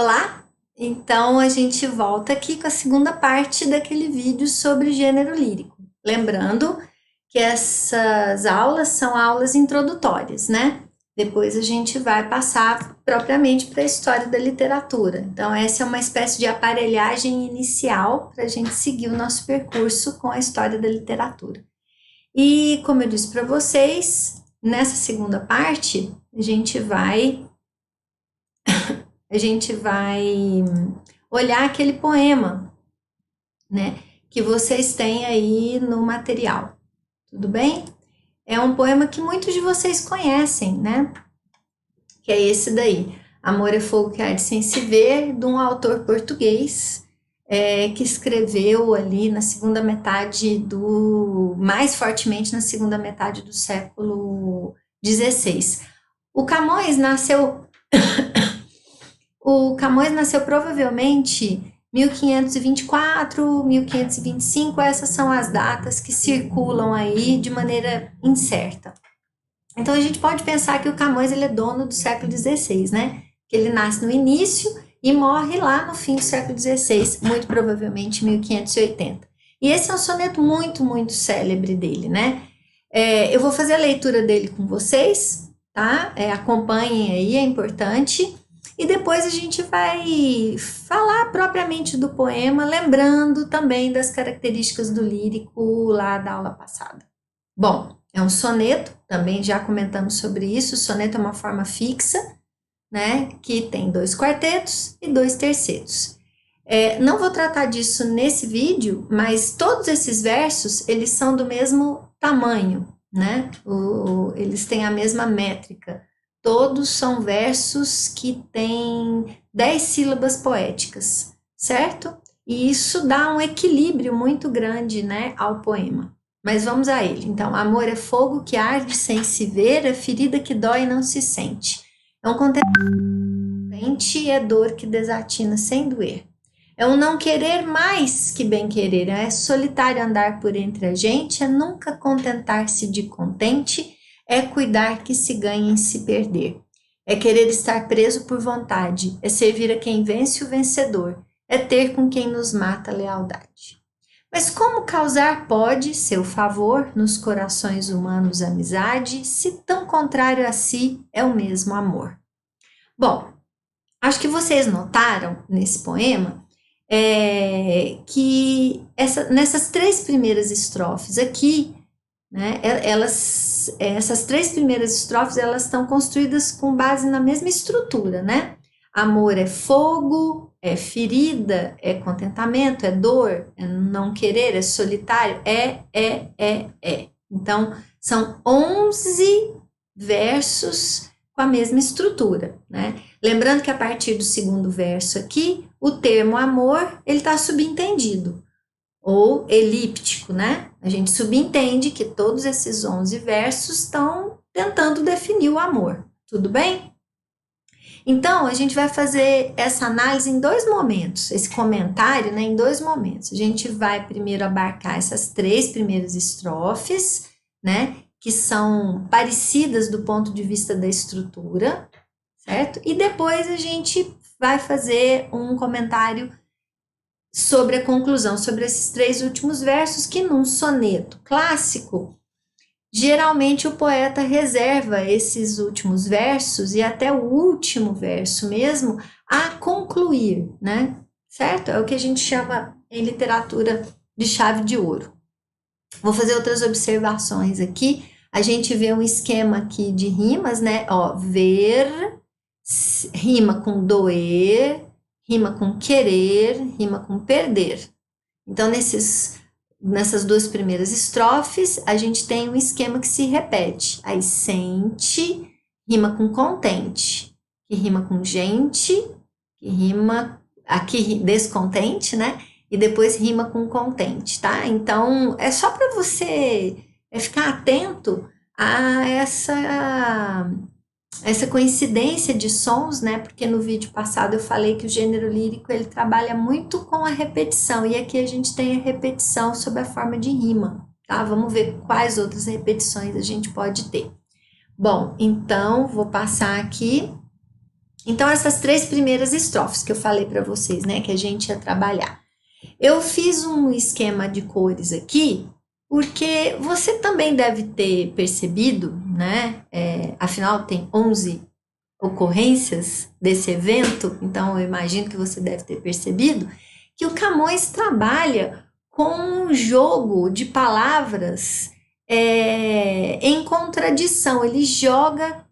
Olá! Então a gente volta aqui com a segunda parte daquele vídeo sobre gênero lírico. Lembrando que essas aulas são aulas introdutórias, né? Depois a gente vai passar propriamente para a história da literatura. Então, essa é uma espécie de aparelhagem inicial para a gente seguir o nosso percurso com a história da literatura. E, como eu disse para vocês, nessa segunda parte, a gente vai olhar aquele poema, né, que vocês têm aí no material. Tudo bem? É um poema que muitos de vocês conhecem, né? Que é esse daí, Amor é Fogo que Arde Sem Se Ver, de um autor português, que escreveu ali na segunda metade mais fortemente na segunda metade do século XVI. O Camões nasceu provavelmente 1524, 1525, essas são as datas que circulam aí de maneira incerta. Então a gente pode pensar que o Camões ele é dono do século XVI, né? Que ele nasce no início e morre lá no fim do século XVI, muito provavelmente em 1580. E esse é um soneto muito, muito célebre dele, né? Eu vou fazer a leitura dele com vocês, tá? Acompanhem aí, é importante. E depois a gente vai falar propriamente do poema, lembrando também das características do lírico lá da aula passada. Bom, é um soneto, também já comentamos sobre isso. O soneto é uma forma fixa, né, que tem 2 quartetos e 2 tercetos. Não vou tratar disso nesse vídeo, mas todos esses versos, eles são do mesmo tamanho, né? Eles têm a mesma métrica. Todos são versos que têm 10 sílabas poéticas, certo? E isso dá um equilíbrio muito grande, né, ao poema. Mas vamos a ele. Então, amor é fogo que arde sem se ver, é ferida que dói e não se sente. É um contente e é dor que desatina sem doer. É um não querer mais que bem querer, é solitário andar por entre a gente, é nunca contentar-se de contente, é cuidar que se ganha em se perder. É querer estar preso por vontade, é servir a quem vence o vencedor, é ter com quem nos mata a lealdade. Mas como causar pode seu favor nos corações humanos amizade, se tão contrário a si é o mesmo amor? Bom, acho que vocês notaram nesse poema que nessas 3 primeiras estrofes aqui, né, essas 3 primeiras estrofes, elas estão construídas com base na mesma estrutura, né? Amor é fogo, é ferida, é contentamento, é dor, é não querer, é solitário, é. Então, são 11 versos com a mesma estrutura, né? Lembrando que a partir do segundo verso aqui, o termo amor, ele está subentendido, ou elíptico, né? A gente subentende que todos esses 11 versos estão tentando definir o amor, tudo bem? Então, a gente vai fazer essa análise em 2 momentos, esse comentário, né, em 2 momentos. A gente vai primeiro abarcar essas 3 primeiras estrofes, né, que são parecidas do ponto de vista da estrutura, certo? E depois a gente vai fazer um comentário sobre a conclusão, sobre esses 3 últimos versos, que num soneto clássico, geralmente o poeta reserva esses últimos versos e até o último verso mesmo a concluir, né? Certo? É o que a gente chama em literatura de chave de ouro. Vou fazer outras observações aqui. A gente vê um esquema aqui de rimas, né? Ó, ver, rima com doer, rima com querer, rima com perder. Então, nessas 2 primeiras estrofes, a gente tem um esquema que se repete. Aí, sente, rima com contente, que rima com gente, que rima, aqui descontente, né? E depois rima com contente, tá? Então, é só para você ficar atento a essa coincidência de sons, né? Porque no vídeo passado eu falei que o gênero lírico ele trabalha muito com a repetição e aqui a gente tem a repetição sob a forma de rima, tá? Vamos ver quais outras repetições a gente pode ter. Bom, então vou passar aqui Então, essas 3 primeiras estrofes que eu falei para vocês, né, que a gente ia trabalhar. Eu fiz um esquema de cores aqui, porque você também deve ter percebido, né, afinal tem 11 ocorrências desse evento, então eu imagino que você deve ter percebido, que o Camões trabalha com um jogo de palavras em contradição, ele joga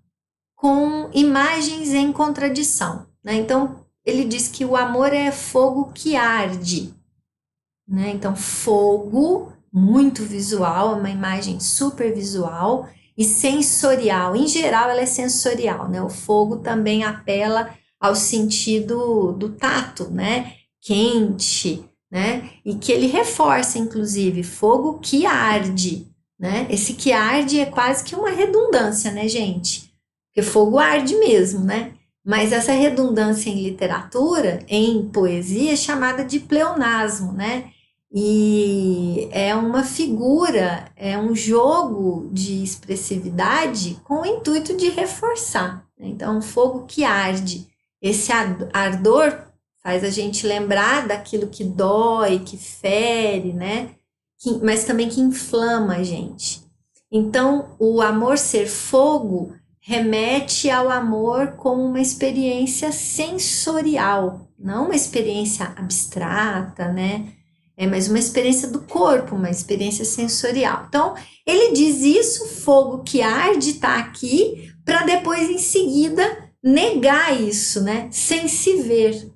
com imagens em contradição, né? Então, ele diz que o amor é fogo que arde, né? Então, fogo, muito visual, é uma imagem super visual e sensorial. Em geral, ela é sensorial, né? O fogo também apela ao sentido do tato, né? Quente, né? E que ele reforça, inclusive, fogo que arde, né? Esse que arde é quase que uma redundância, né, gente? Porque fogo arde mesmo, né? Mas essa redundância em literatura, em poesia, é chamada de pleonasmo, né? E é uma figura, é um jogo de expressividade com o intuito de reforçar, né? Então, fogo que arde. Esse ardor faz a gente lembrar daquilo que dói, que fere, né? Mas também que inflama a gente. Então, o amor ser fogo remete ao amor como uma experiência sensorial, não uma experiência abstrata, né? Mas uma experiência do corpo, uma experiência sensorial. Então, ele diz isso, fogo que arde está aqui, para depois, em seguida, negar isso, né? Sem se ver.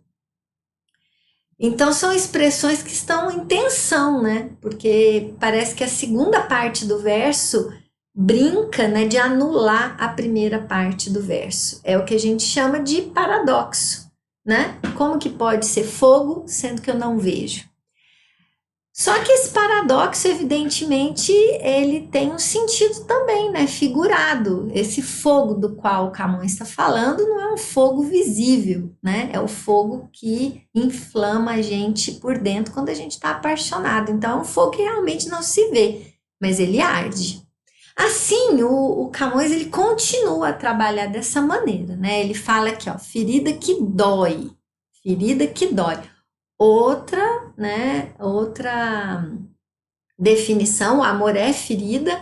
Então, são expressões que estão em tensão, né? Porque parece que a segunda parte do verso brinca, né, de anular a primeira parte do verso. É o que a gente chama de paradoxo, né? Como que pode ser fogo, sendo que eu não vejo? Só que esse paradoxo, evidentemente, ele tem um sentido também, né, figurado. Esse fogo do qual o Camões está falando não é um fogo visível, né? É o fogo que inflama a gente por dentro quando a gente está apaixonado. Então, é um fogo que realmente não se vê, mas ele arde. Assim, o Camões ele continua a trabalhar dessa maneira, né? Ele fala aqui, ó, ferida que dói, ferida que dói. Outra, né? Outra definição, o amor é ferida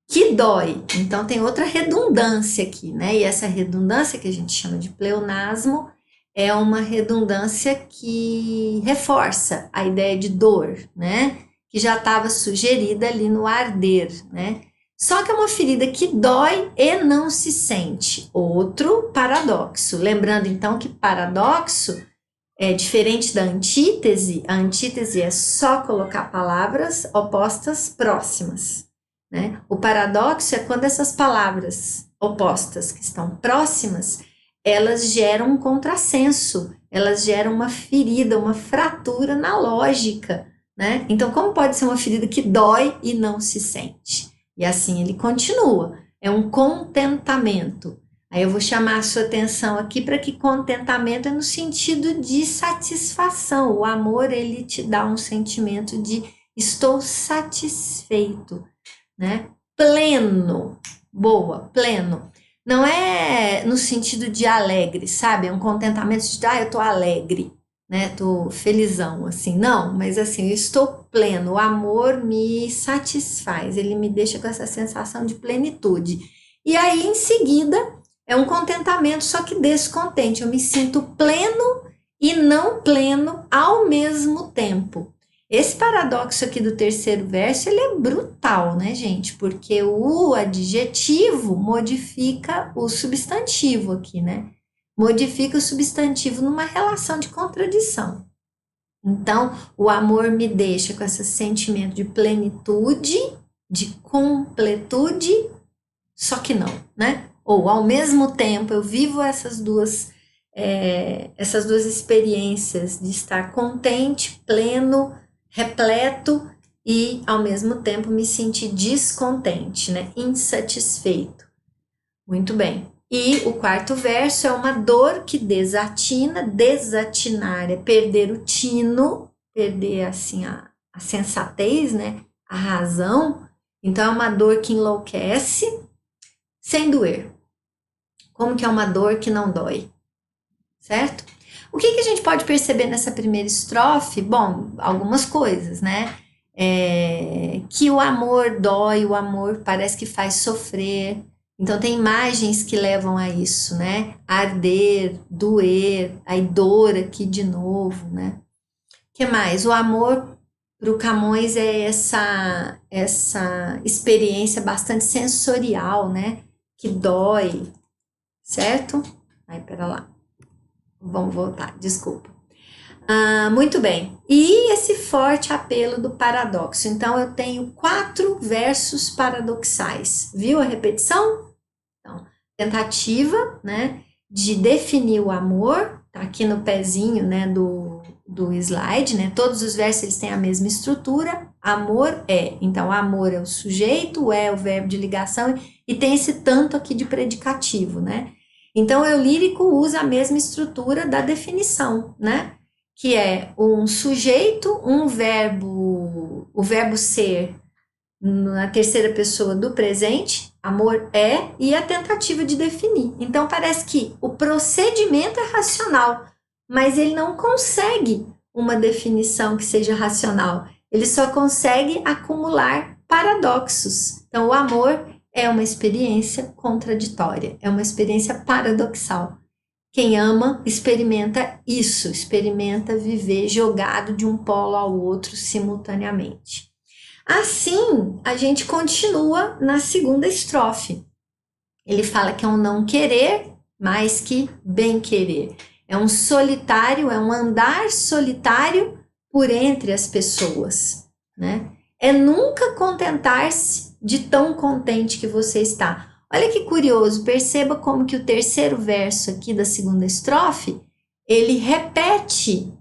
que dói. Então tem outra redundância aqui, né? E essa redundância que a gente chama de pleonasmo é uma redundância que reforça a ideia de dor, né? Que já estava sugerida ali no arder, né? Só que é uma ferida que dói e não se sente. Outro paradoxo. Lembrando então que paradoxo é diferente da antítese. A antítese é só colocar palavras opostas próximas, né? O paradoxo é quando essas palavras opostas que estão próximas, elas geram um contrassenso, elas geram uma ferida, uma fratura na lógica, né? Então, como pode ser uma ferida que dói e não se sente? E assim ele continua. É um contentamento. Aí eu vou chamar a sua atenção aqui para que contentamento é no sentido de satisfação. O amor, ele te dá um sentimento de estou satisfeito, né? Pleno, boa, pleno. Não é no sentido de alegre, sabe? É um contentamento de, eu tô alegre, né? Tô felizão, assim. Não, mas assim, eu estou pleno. O amor me satisfaz, ele me deixa com essa sensação de plenitude. E aí, em seguida, é um contentamento, só que descontente. Eu me sinto pleno e não pleno ao mesmo tempo. Esse paradoxo aqui do terceiro verso, ele é brutal, né, gente? Porque o adjetivo modifica o substantivo aqui, né? Modifica o substantivo numa relação de contradição. Então, o amor me deixa com esse sentimento de plenitude, de completude, só que não, né? Ou ao mesmo tempo eu vivo essas duas experiências de estar contente, pleno, repleto e ao mesmo tempo me sentir descontente, né? Insatisfeito. Muito bem. E o quarto verso é uma dor que desatina, desatinar é perder o tino, perder assim a sensatez, né? A razão. Então é uma dor que enlouquece sem doer. Como que é uma dor que não dói? certo? O que a gente pode perceber nessa primeira estrofe? Bom, algumas coisas, né? Que o amor dói, o amor parece que faz sofrer. Então tem imagens que levam a isso, né? Arder, doer, aí dor aqui de novo, né? Que mais? O amor para o Camões é essa experiência bastante sensorial, né? Que dói, certo? Aí, pera lá. Vamos voltar, desculpa. Muito bem. E esse forte apelo do paradoxo. Então, eu tenho 4 versos paradoxais. Viu a repetição? Então, tentativa, né, de definir o amor. Tá aqui no pezinho, né, do slide, né? Todos os versos eles têm a mesma estrutura. Amor é. Então, amor é o sujeito, é o verbo de ligação e tem esse tanto aqui de predicativo, né? Então, o eu lírico usa a mesma estrutura da definição, né? Que é um sujeito, um verbo, o verbo ser na terceira pessoa do presente, amor é, e a tentativa de definir. Então, parece que o procedimento é racional, mas ele não consegue uma definição que seja racional. Ele só consegue acumular paradoxos. Então, o amor é uma experiência contraditória, é uma experiência paradoxal. Quem ama experimenta isso, experimenta viver jogado de um polo ao outro simultaneamente. Assim, a gente continua na segunda estrofe. Ele fala que é um não querer mais que bem querer. É um solitário, é um andar solitário por entre as pessoas, né? É nunca contentar-se de tão contente que você está. Olha que curioso, perceba como que o terceiro verso aqui da segunda estrofe, ele repete,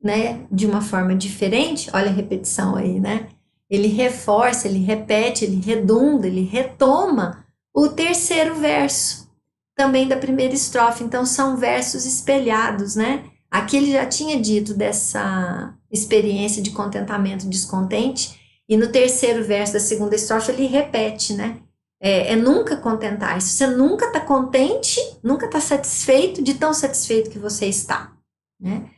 né, de uma forma diferente. Olha a repetição aí, né? Ele reforça, ele repete, ele redunda, ele retoma o terceiro verso, também da primeira estrofe. Então, são versos espelhados, né? Aqui ele já tinha dito dessa experiência de contentamento descontente, e no terceiro verso da segunda estrofe ele repete, né? É nunca contentar-se. Você nunca está contente, nunca está satisfeito de tão satisfeito que você está, né?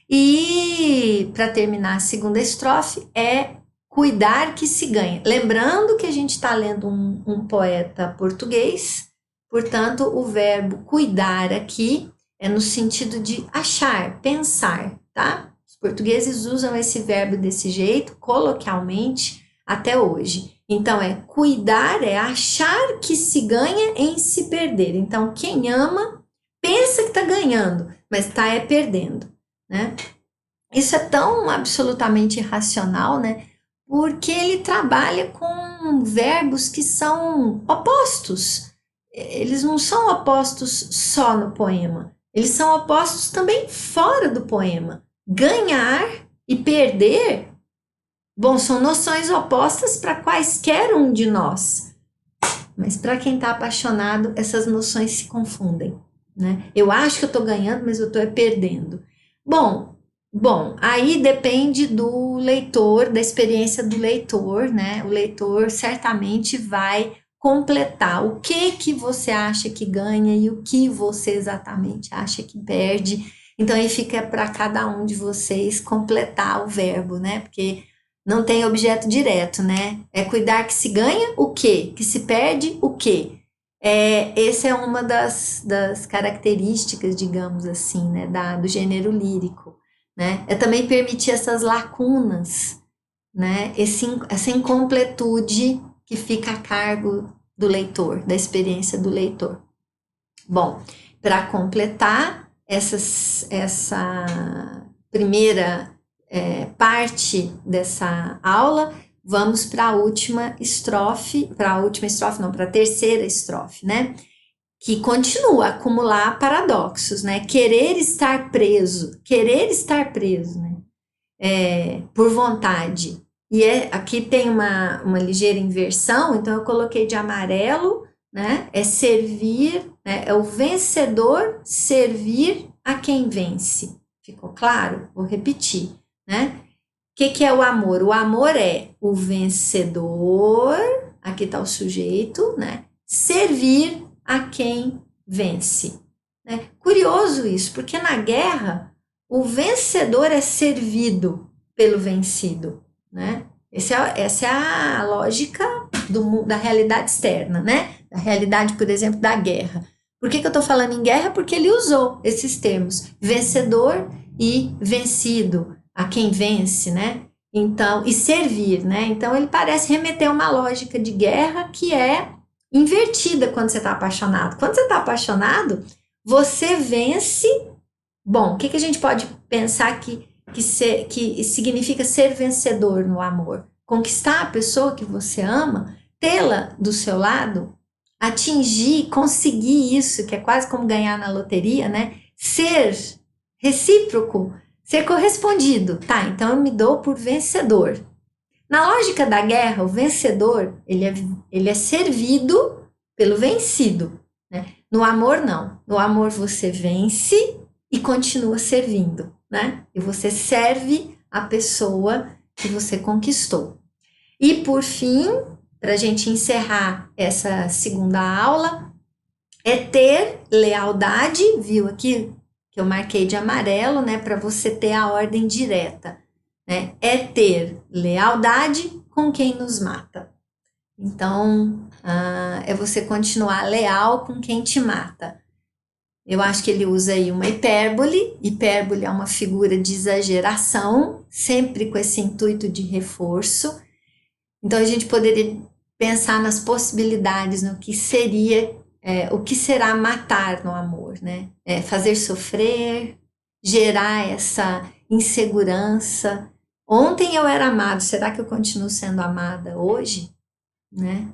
E, para terminar a segunda estrofe, é cuidar que se ganha. Lembrando que a gente está lendo um poeta português, portanto, o verbo cuidar aqui é no sentido de achar, pensar, tá? Os portugueses usam esse verbo desse jeito, coloquialmente, até hoje. Então, é cuidar, é achar que se ganha em se perder. Então, quem ama, pensa que está ganhando, mas está perdendo, né? Isso é tão absolutamente irracional, né? Porque ele trabalha com verbos que são opostos. Eles não são opostos só no poema, eles são opostos também fora do poema. Ganhar e perder, bom, são noções opostas para quaisquer um de nós. Mas para quem está apaixonado, essas noções se confundem, né? Eu acho que eu estou ganhando, mas eu estou perdendo. Bom, aí depende do leitor, da experiência do leitor, né? O leitor certamente vai completar o que você acha que ganha e o que você exatamente acha que perde. Então aí fica para cada um de vocês completar o verbo, né? Porque não tem objeto direto, né? É cuidar que se ganha o quê? Que se perde o quê? Essa é uma das características, digamos assim, né? Do gênero lírico. Né? É também permitir essas lacunas, né? Essa incompletude que fica a cargo do leitor, da experiência do leitor. Bom, para completar essa primeira parte dessa aula, vamos para a última estrofe, para a terceira estrofe, né? Que continua a acumular paradoxos, né? Querer estar preso, né? Por vontade. E aqui tem uma ligeira inversão, então eu coloquei de amarelo, né? É servir, né? É o vencedor servir a quem vence. Ficou claro? Vou repetir, né? O que é o amor? O amor é o vencedor, aqui está o sujeito, né? Servir a quem vence. né? Curioso isso, porque na guerra o vencedor é servido pelo vencido, né? Essa é a lógica da realidade externa, né? Da realidade, por exemplo, da guerra. Por que eu estou falando em guerra? Porque ele usou esses termos, vencedor e vencido, a quem vence, né? Então, e servir, né? Então, ele parece remeter a uma lógica de guerra que é invertida quando você está apaixonado. Quando você está apaixonado, você vence. Bom, o que a gente pode pensar que significa ser vencedor no amor? Conquistar a pessoa que você ama, tê-la do seu lado, atingir, conseguir isso, que é quase como ganhar na loteria, né? Ser recíproco, ser correspondido. Tá, então eu me dou por vencedor. Na lógica da guerra, o vencedor, ele é servido pelo vencido, né? No amor, não. No amor, você vence e continua servindo, né? E você serve a pessoa que você conquistou. E, por fim, para a gente encerrar essa segunda aula, é ter lealdade, viu aqui que eu marquei de amarelo, né? Para você ter a ordem direta, né? É ter lealdade com quem nos mata. Então, é você continuar leal com quem te mata. Eu acho que ele usa aí uma hipérbole. Hipérbole é uma figura de exageração, sempre com esse intuito de reforço. Então, a gente poderia pensar nas possibilidades, no que seria, o que será matar no amor, né? Fazer sofrer, gerar essa insegurança. Ontem eu era amado, será que eu continuo sendo amada hoje? Né?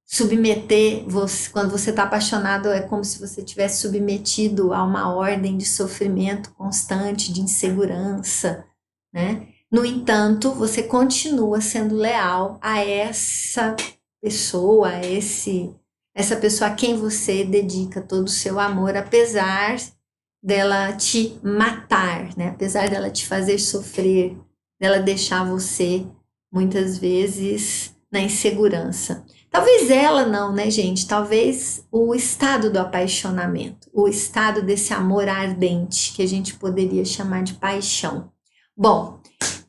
Submeter, quando você está apaixonado, é como se você tivesse submetido a uma ordem de sofrimento constante, de insegurança, né? No entanto, você continua sendo leal a essa pessoa, essa pessoa a quem você dedica todo o seu amor, apesar dela te matar, né? Apesar dela te fazer sofrer, dela deixar você muitas vezes na insegurança. Talvez ela não, né, gente? Talvez o estado do apaixonamento, o estado desse amor ardente, que a gente poderia chamar de paixão. Bom,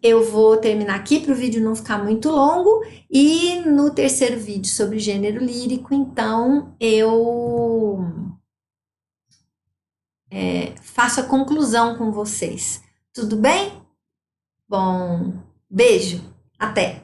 eu vou terminar aqui para o vídeo não ficar muito longo, e no terceiro vídeo sobre gênero lírico, então, eu faço a conclusão com vocês. Tudo bem? Bom, beijo, até!